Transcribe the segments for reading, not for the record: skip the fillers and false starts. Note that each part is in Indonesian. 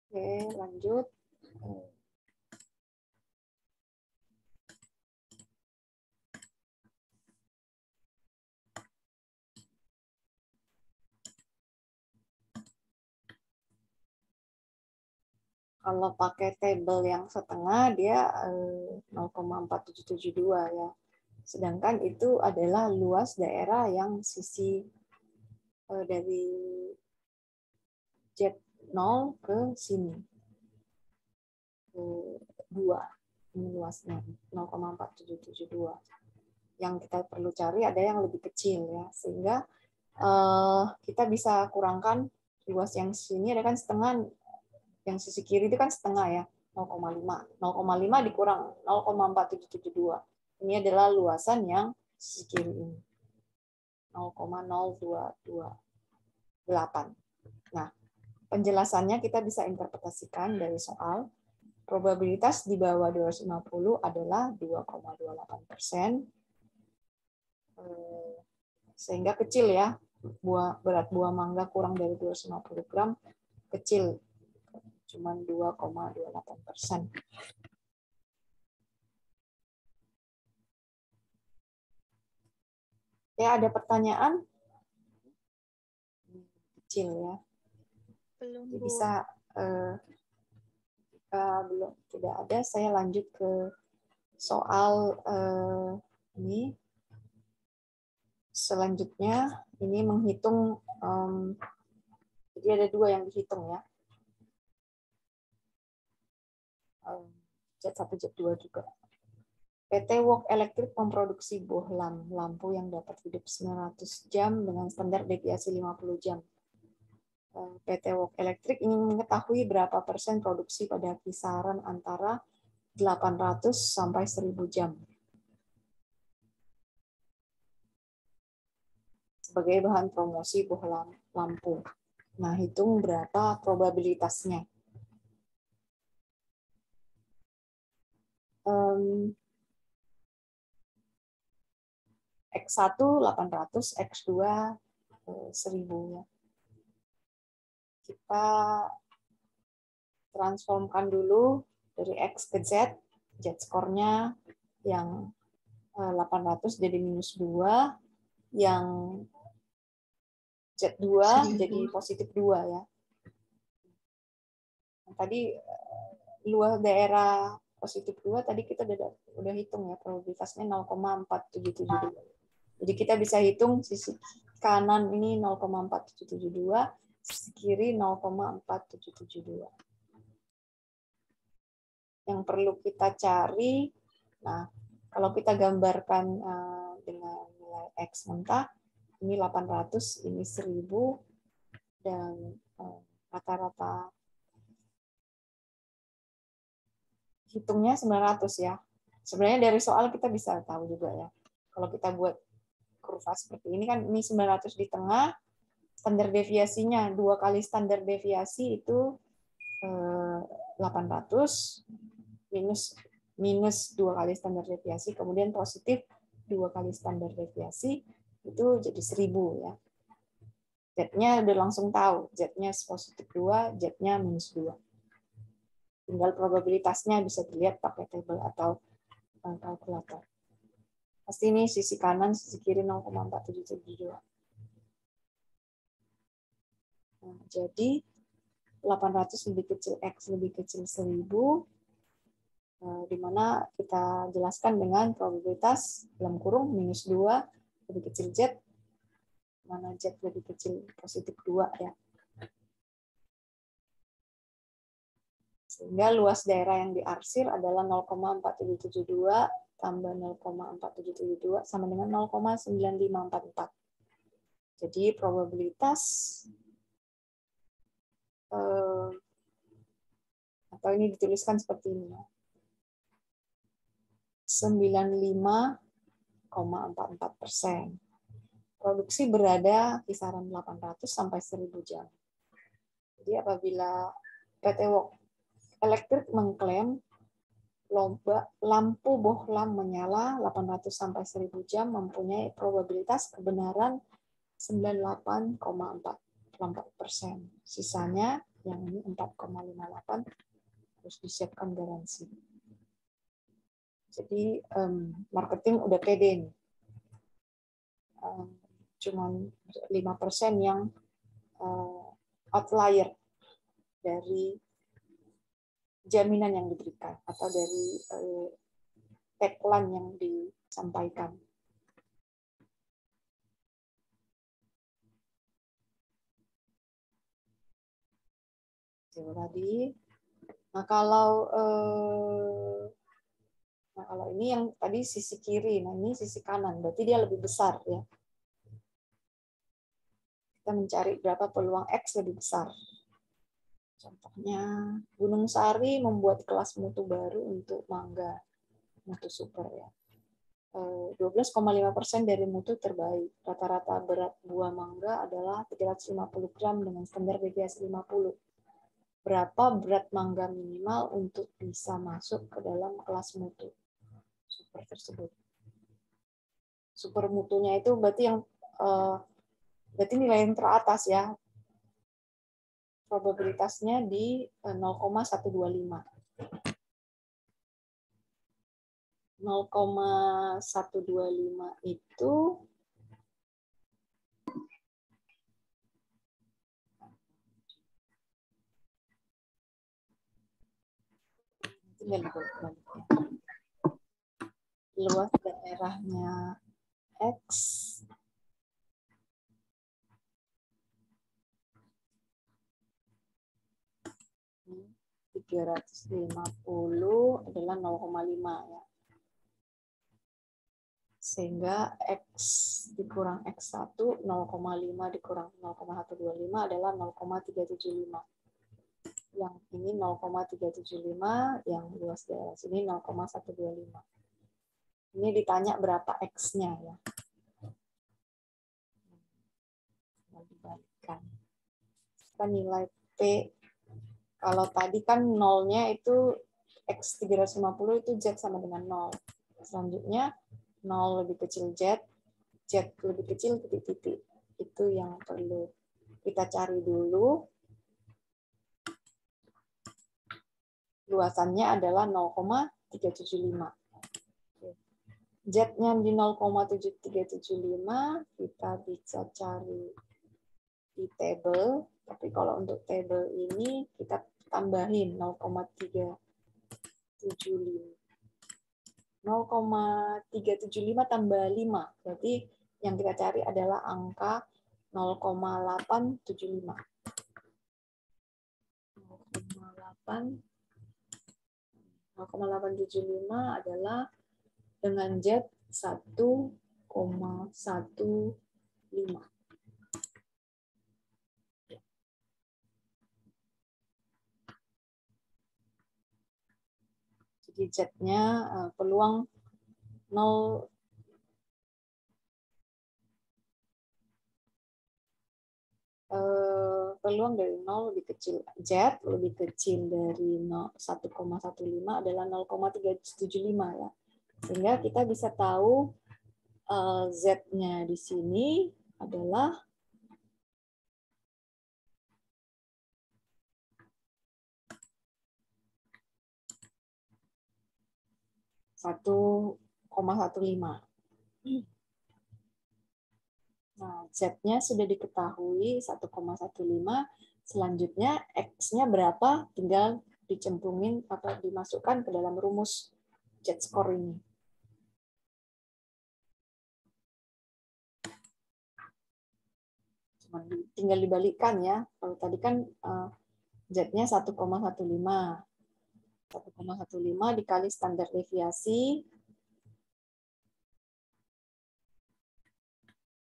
Oke, lanjut. Kalau pakai tabel yang setengah, dia 0,4772 ya. Sedangkan itu adalah luas daerah yang sisi dari Z0 ke sini. Ke 2. Ini luasnya 0,4772. Yang kita perlu cari ada yang lebih kecil ya. Sehingga kita bisa kurangkan luas yang sini ada kan setengah, yang sisi kiri itu kan setengah ya, 0,5. 0,5 dikurang 0,4772. Ini adalah luasan yang sisi kiri ini. 0,0228. Nah, penjelasannya kita bisa interpretasikan dari soal probabilitas di bawah 250 adalah 2,28%. Sehingga kecil ya, berat buah mangga kurang dari 250 gram, kecil, cuma 2,28%. Ya, ada pertanyaan? Kecil ya. Belum, Jadi Bu. bisa jika belum tidak ada, saya lanjut ke soal ini. Selanjutnya ini menghitung, jadi ada 2 yang dihitung ya. Z1, Z2 juga. PT Wok Electric memproduksi bohlam lampu yang dapat hidup 900 jam dengan standar deviasi 50 jam. PT Wok Electric ingin mengetahui berapa persen produksi pada kisaran antara 800 sampai 1000 jam. Sebagai bahan promosi bohlam lampu. Nah, hitung berapa probabilitasnya. X1 800, X2 1000 ya. Kita transformkan dulu dari X ke Z, Z skornya yang 800 jadi minus 2, yang Z2 jadi positif 2 ya. Tadi luas daerah positif 2 tadi kita udah hitung ya, probabilitasnya 0,4772. Jadi kita bisa hitung sisi kanan ini 0,4772, sisi kiri 0,4772. Yang perlu kita cari, nah kalau kita gambarkan dengan nilai X mentah, ini 800, ini 1000, dan rata-rata hitungnya 900 ya. Sebenarnya dari soal kita bisa tahu juga ya. Kalau kita buat kurva seperti ini kan, ini 900 di tengah, standar deviasinya 2 kali standar deviasi itu 800 minus 2 kali standar deviasi, kemudian positif 2 kali standar deviasi, itu jadi 1000 ya. Z-nya udah langsung tahu, Z-nya positif 2, Z-nya minus 2. Tinggal probabilitasnya bisa dilihat pakai tabel atau kalkulator. Pasti ini sisi kanan, sisi kiri 0,4772. Nah, jadi 800 lebih kecil X lebih kecil 1000, di mana kita jelaskan dengan probabilitas dalam kurung minus 2 lebih kecil Z, mana Z lebih kecil positif 2 ya. Sehingga luas daerah yang diarsir adalah 0,4772 tambah 0,4772 sama dengan 0,9544. Jadi probabilitas atau ini dituliskan seperti ini ya. 95,44%. Produksi berada kisaran 800 sampai 1000 jam. Jadi apabila PT Wok Electric mengklaim lampu bohlam menyala 800 sampai 1000 jam mempunyai probabilitas kebenaran 98,44%. Sisanya Yang ini 4,58 harus disiapkan garansi. Jadi marketing udah pede nih. Cuman 5% yang outlier dari jaminan yang diberikan atau dari tagline yang disampaikan. Itu tadi. Nah kalau ini yang tadi sisi kiri, nah ini sisi kanan, berarti dia lebih besar ya. Kita mencari berapa peluang X lebih besar. Contohnya, Gunung Sari membuat kelas mutu baru untuk mangga, mutu super ya. 12,5% dari mutu terbaik. Rata-rata berat buah mangga adalah 350 gram dengan standar deviasi 50. Berapa berat mangga minimal untuk bisa masuk ke dalam kelas mutu super tersebut? Super mutunya itu berarti yang berarti nilai yang teratas ya. Probabilitasnya di 0,125. 0,125 itu luas daerahnya X ini 350 adalah 0,5 ya. Sehingga X dikurang X1, 0,5 dikurang 0,125 adalah 0,375. Yang ini 0,375, yang luas daerah sini 0,125. Ini ditanya berapa X-nya ya. Dibalikkan. Kan nilai P, kalau tadi kan nolnya itu X 350 itu Z sama dengan 0. Selanjutnya 0 lebih kecil Z lebih kecil titik-titik. Itu yang perlu kita cari dulu. Luasannya adalah 0,375. Z-nya di 0,7375 kita bisa cari di table, tapi kalau untuk table ini kita tambahin 0,375. 0,375 tambah 5, berarti yang kita cari adalah angka 0,875. 0,875 adalah dengan Z 1,15. Jadi Z-nya peluang 0 peluang dari 0 lebih kecil. Z lebih kecil dari 1,15 adalah 0,375 ya. Sehingga kita bisa tahu Z-nya di sini adalah 1,15. Nah, Z-nya sudah diketahui 1,15. Selanjutnya X-nya berapa? Tinggal dicemplungin atau dimasukkan ke dalam rumus Z-score ini. Tinggal dibalikkan ya. Kalau tadi kan Z-nya 1,15. 1,15 dikali standar deviasi.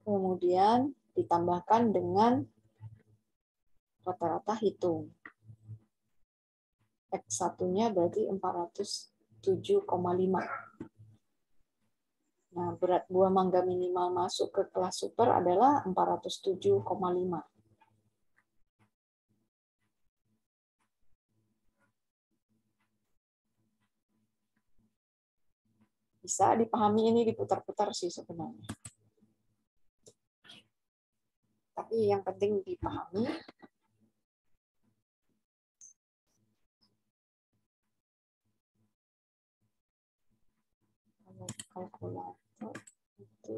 Kemudian ditambahkan dengan rata-rata hitung. X1-nya berarti 407,5. Nah, berat buah mangga minimal masuk ke kelas super adalah 407,5. Bisa dipahami, ini diputar-putar sih sebenarnya. Tapi yang penting dipahami. kalkulator itu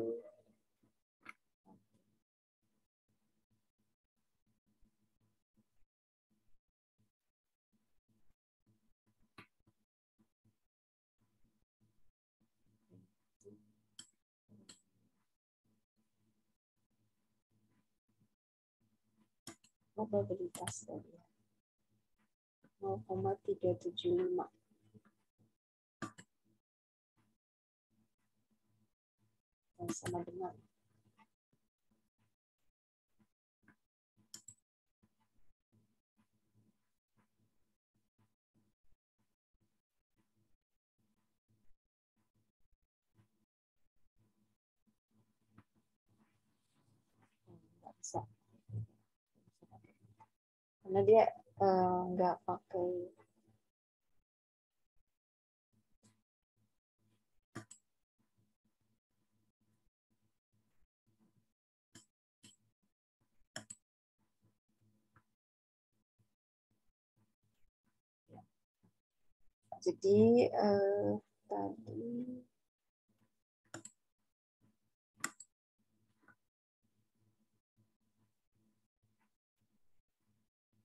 probabilitas tadi 0,375 dan sama dengan nggak bisa karena dia nggak pakai jadi tadi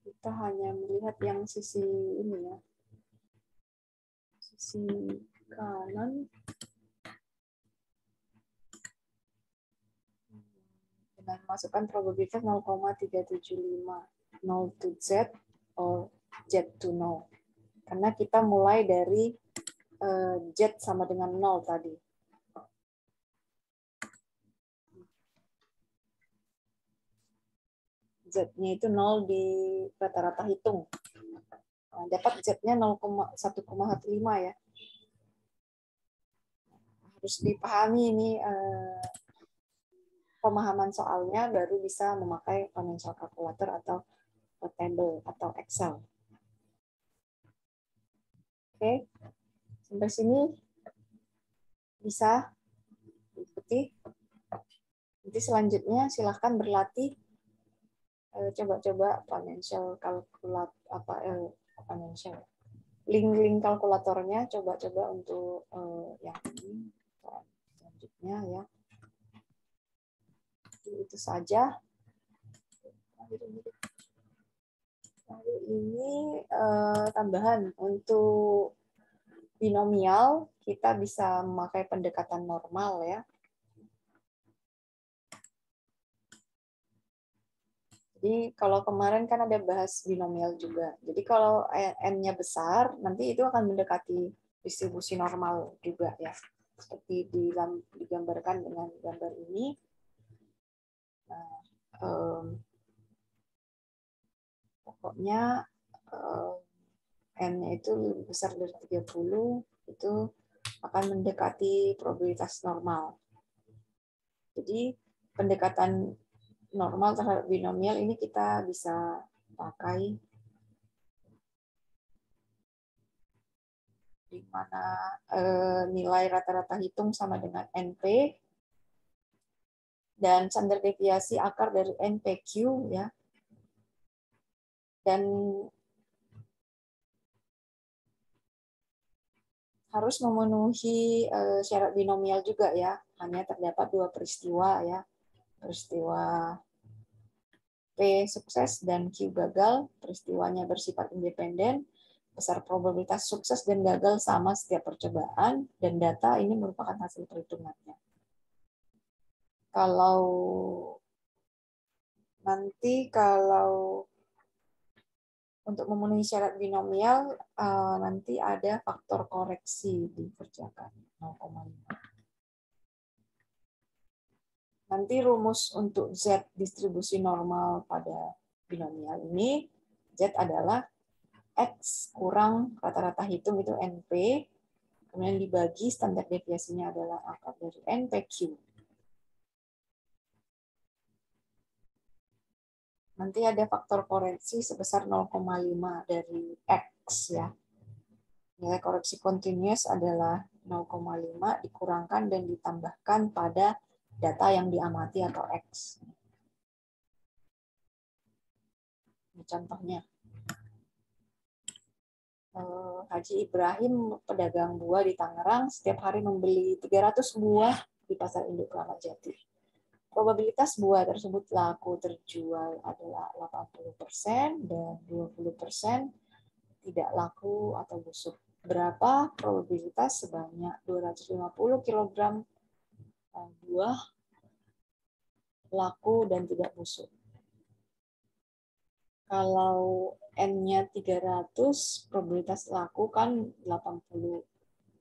kita hanya melihat yang sisi ini ya, sisi kanan dengan masukkan probabilitas 0,375 0 to Z or Z to no. Karena kita mulai dari Z sama dengan 0 tadi. Z-nya itu 0 di rata-rata hitung. Nah, dapat Z-nya 1,15 ya. Harus dipahami ini pemahaman soalnya baru bisa memakai financial calculator atau table atau Excel. Oke, sampai sini bisa diikuti. Nanti selanjutnya silahkan berlatih coba-coba financial calculator financial link kalkulatornya coba-coba untuk yang ini selanjutnya ya. Itu saja. Lalu ini tambahan untuk binomial kita bisa memakai pendekatan normal ya. Jadi kalau kemarin kan ada bahas binomial juga. Jadi kalau n-nya besar, nanti itu akan mendekati distribusi normal juga ya. Seperti digambarkan dengan gambar ini. Nah, pokoknya n-nya itu lebih besar dari 30, itu akan mendekati probabilitas normal. Jadi pendekatan normal terhadap binomial ini kita bisa pakai di mana nilai rata-rata hitung sama dengan NP dan standar deviasi akar dari NPQ ya. Dan harus memenuhi syarat binomial juga ya. Hanya terdapat 2 peristiwa ya. Peristiwa P sukses dan Q gagal, peristiwanya bersifat independen, besar probabilitas sukses dan gagal sama setiap percobaan, dan data ini merupakan hasil perhitungannya. Kalau untuk memenuhi syarat binomial, nanti ada faktor koreksi dikerjakan 0,5. Nanti rumus untuk Z distribusi normal pada binomial ini, Z adalah X kurang rata-rata hitung itu NP, kemudian dibagi standar deviasinya adalah akar dari NPQ. Nanti ada faktor koreksi sebesar 0,5 dari X ya. Nilai koreksi continuous adalah 0,5 dikurangkan dan ditambahkan pada data yang diamati atau X. Ini contohnya. Haji Ibrahim, pedagang buah di Tangerang, setiap hari membeli 300 buah di Pasar Induk Kramat Jati. Probabilitas buah tersebut laku terjual adalah 80% dan 20% tidak laku atau busuk. Berapa probabilitas sebanyak 250 kg buah laku dan tidak busuk? Kalau N-nya 300, probabilitas laku kan 80%,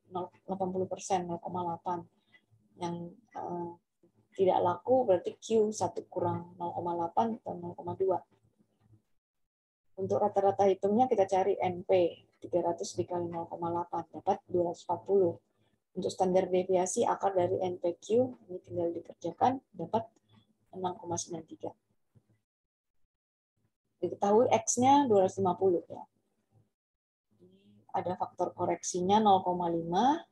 0,8. Yang tidak laku berarti Q 1 kurang 0,8 atau 0,2. Untuk rata-rata hitungnya kita cari NP, 300 dikali 0,8, dapat 240. Untuk standar deviasi akar dari NPQ, ini tinggal dikerjakan, dapat 6,93. Diketahui X-nya 250 ya. Ada faktor koreksinya 0,5,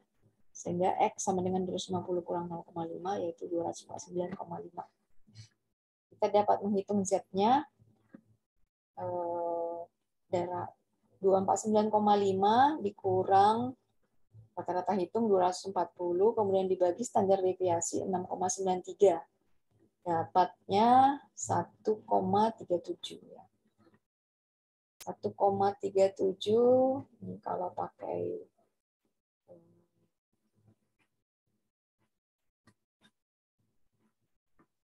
sehingga X sama dengan 250 kurang 0,5, yaitu 249,5. Kita dapat menghitung Z-nya, 249,5 dikurang rata-rata hitung 240, kemudian dibagi standar deviasi 6,93. Dapatnya 1,37 ya. 1,37 ini kalau pakai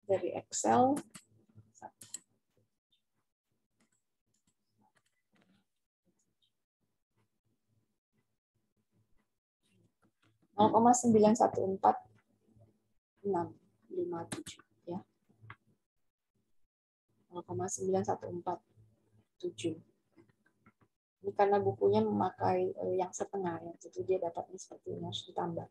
dari Excel 0,914657 ya. 0,9147. Ini karena bukunya memakai yang setengah ya, jadi dia dapatnya seperti ini, harus ditambah.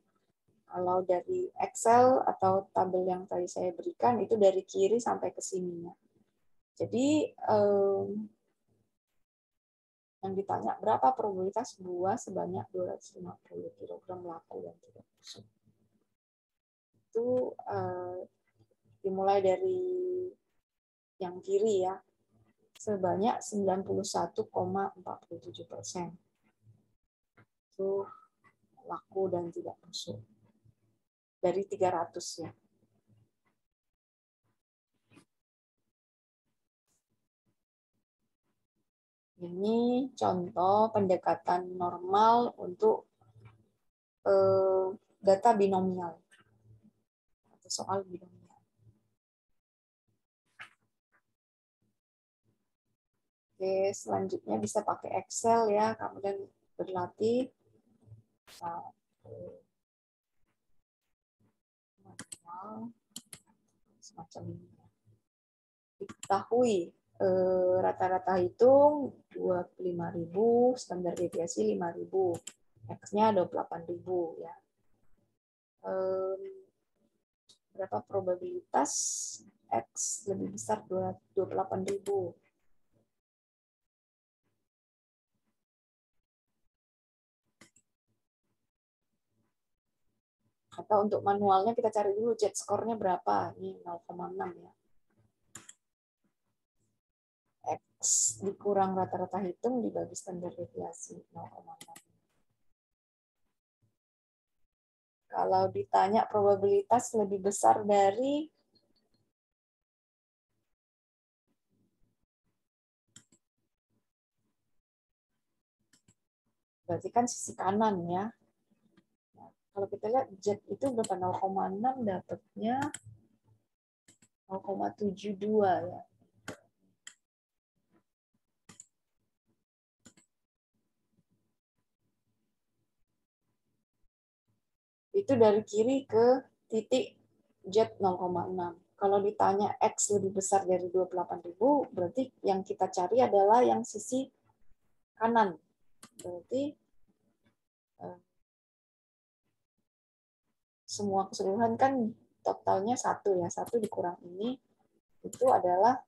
Kalau dari Excel atau tabel yang tadi saya berikan itu dari kiri sampai ke sini ya. Jadi yang ditanya berapa probabilitas buah sebanyak 250 kg laku dan tidak busuk. Itu dimulai dari yang kiri ya, sebanyak 91,47%. Itu laku dan tidak busuk. Dari 300 ya. Ini contoh pendekatan normal untuk data binomial atau soal binomial. Oke, selanjutnya bisa pakai Excel ya, kemudian berlatih manual semacam ini. Diketahui rata-rata hitung 25.000, standar deviasi 5.000, X-nya 28.000 ya. Berapa probabilitas X lebih besar 28.000? Atau untuk manualnya kita cari dulu Z-score-nya berapa? Ini 0,6 ya. X dikurang rata-rata hitung dibagi standar deviasi 0,6. Kalau ditanya probabilitas lebih besar dari berarti kan sisi kanan ya. Nah, kalau kita lihat Z itu berapa 0,6 dapatnya 0,72 ya. Itu dari kiri ke titik Z 0,6. Kalau ditanya X lebih besar dari 28.000, berarti yang kita cari adalah yang sisi kanan. Berarti semua keseluruhan kan totalnya 1 ya. 1 dikurang ini, itu adalah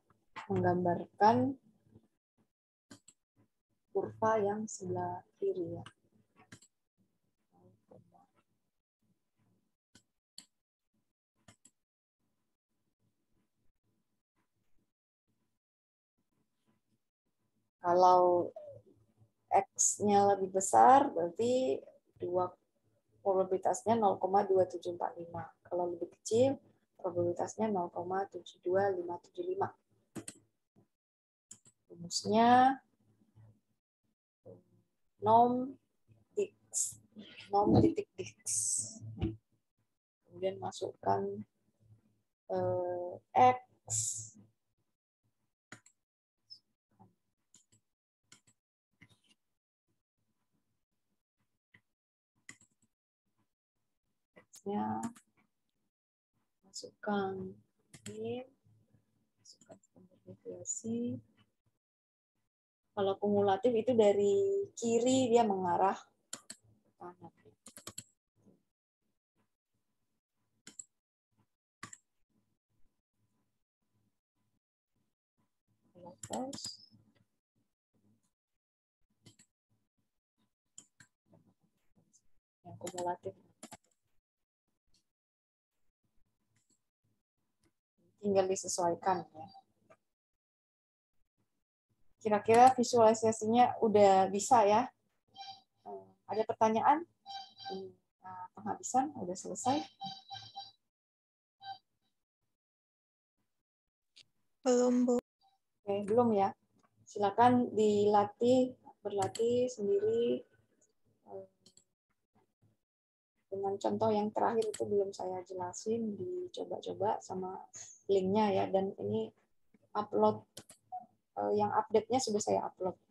menggambarkan kurva yang sebelah kiri ya. Kalau X-nya lebih besar, berarti probabilitasnya 0,2745. Kalau lebih kecil, probabilitasnya 0,72575. Rumusnya nom titik X. Kemudian masukkan X. X-nya masukkan ini, masukkan standar deviasi. Kalau kumulatif itu dari kiri dia mengarah ke kanan. Terus yang kumulatif tinggal disesuaikan ya. Kira-kira visualisasinya udah bisa ya? Ada pertanyaan? Nah, penghabisan udah selesai? Belum, Bu. Oke, belum ya. Silakan berlatih sendiri. Dengan contoh yang terakhir itu belum saya jelasin, dicoba-coba sama linknya ya. Dan ini upload, yang update-nya sudah saya upload.